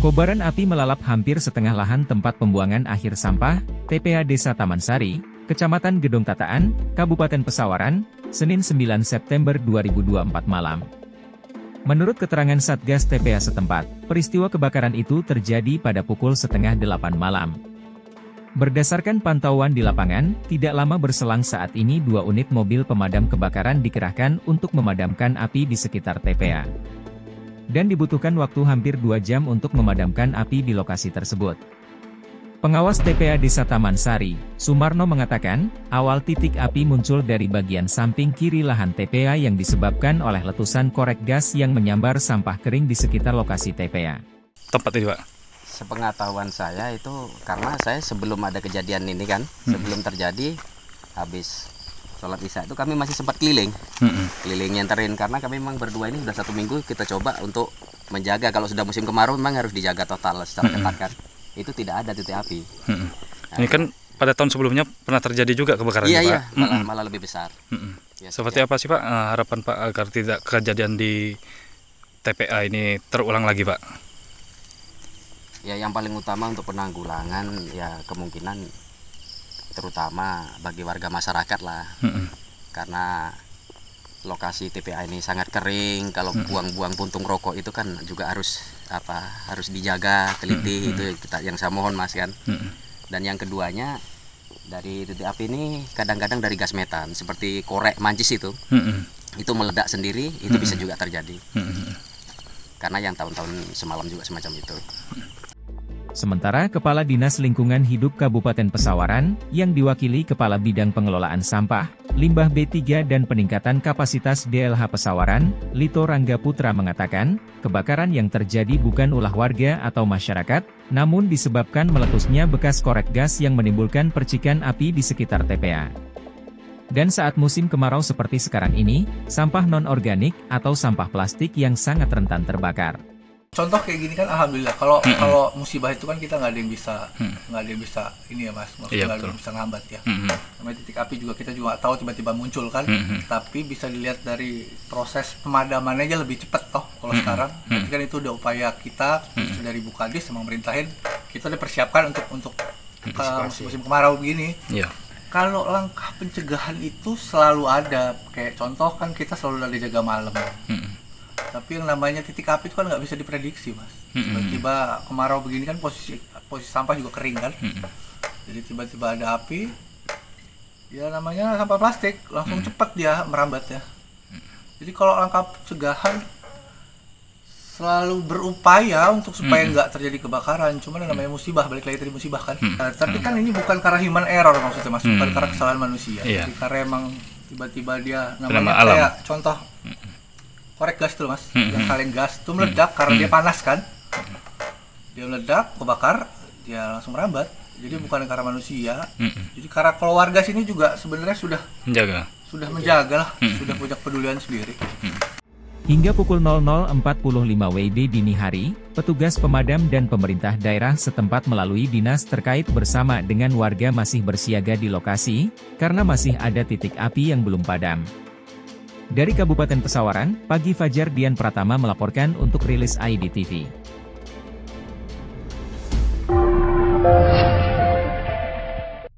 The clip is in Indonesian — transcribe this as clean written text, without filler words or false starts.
Kobaran api melalap hampir setengah lahan tempat pembuangan akhir sampah, TPA Desa Taman Sari, Kecamatan Gedong Tataan, Kabupaten Pesawaran, Senin 9 September 2024 malam. Menurut keterangan Satgas TPA setempat, peristiwa kebakaran itu terjadi pada pukul setengah 8 malam. Berdasarkan pantauan di lapangan, tidak lama berselang saat ini 2 unit mobil pemadam kebakaran dikerahkan untuk memadamkan api di sekitar TPA. Dan dibutuhkan waktu hampir 2 jam untuk memadamkan api di lokasi tersebut. Pengawas TPA Desa Taman Sari, Sumarno mengatakan, awal titik api muncul dari bagian samping kiri lahan TPA yang disebabkan oleh letusan korek gas yang menyambar sampah kering di sekitar lokasi TPA. Tempat itu, Pak? Sepengetahuan saya itu karena saya sebelum ada kejadian ini kan, sebelum terjadi, habis sholat isya itu kami masih sempat keliling, keliling nyenterin karena kami memang berdua ini sudah 1 minggu kita coba untuk menjaga. Kalau sudah musim kemarau memang harus dijaga total secara ketat kan. Itu tidak ada titik api. Ini kan pada tahun sebelumnya pernah terjadi juga kebakaran, iya, Pak? Iya, malah lebih besar. Ya, seperti apa sih, Pak, harapan Pak agar tidak kejadian di TPA ini terulang lagi, Pak? Ya, yang paling utama untuk penanggulangan ya kemungkinan terutama bagi warga masyarakat lah. Karena lokasi TPA ini sangat kering, kalau buang-buang puntung rokok itu kan juga harus dijaga teliti. Itu kita yang saya mohon Mas kan. Dan yang keduanya dari titik api ini kadang-kadang dari gas metan seperti korek mancis itu meledak sendiri, itu bisa juga terjadi. Karena yang tahun-tahun semalam juga semacam itu. Sementara Kepala Dinas Lingkungan Hidup Kabupaten Pesawaran, yang diwakili Kepala Bidang Pengelolaan Sampah, Limbah B3 dan Peningkatan Kapasitas DLH Pesawaran, Lito Rangga Putra mengatakan, kebakaran yang terjadi bukan ulah warga atau masyarakat, namun disebabkan meletusnya bekas korek gas yang menimbulkan percikan api di sekitar TPA. Dan saat musim kemarau seperti sekarang ini, sampah non-organik atau sampah plastik yang sangat rentan terbakar. Contoh kayak gini kan alhamdulillah. Kalau musibah itu kan kita nggak ada yang bisa ini ya Mas, maksudnya nggak ada yang bisa ngambat ya. Namanya titik api juga kita juga tahu tiba-tiba muncul kan. Tapi bisa dilihat dari proses pemadamannya aja lebih cepat toh kalau sekarang. Berarti kan itu udah upaya kita dari Bukadis sama merintahin, kita udah persiapkan untuk musim kemarau begini. Kalau langkah pencegahan itu selalu ada, kayak contoh kan kita selalu ada jaga malam. Tapi yang namanya titik api itu kan nggak bisa diprediksi Mas. Tiba-tiba kemarau begini kan posisi sampah juga kering kan. Jadi tiba-tiba ada api, ya namanya sampah plastik langsung cepat dia merambat ya. Jadi kalau langkah pencegahan selalu berupaya untuk supaya nggak terjadi kebakaran. Cuman yang namanya musibah, balik lagi tadi musibah kan. Tapi kan ini bukan karena human error maksudnya Mas, bukan karena kesalahan manusia. Jadi karena emang tiba-tiba dia namanya kayak contoh korek gas tuh Mas, yang kaleng gas tuh meledak karena dia panas kan. Dia meledak, kebakar, dia langsung merambat. Jadi bukan karena manusia. Jadi karena keluarga sini juga sebenarnya sudah menjaga lah, sudah punya kepedulian sendiri. Hingga pukul 00.45 WIB dini hari, petugas pemadam dan pemerintah daerah setempat melalui dinas terkait bersama dengan warga masih bersiaga di lokasi, karena masih ada titik api yang belum padam. Dari Kabupaten Pesawaran, Pagi Fajar Dian Pratama melaporkan untuk Rilis ID TV.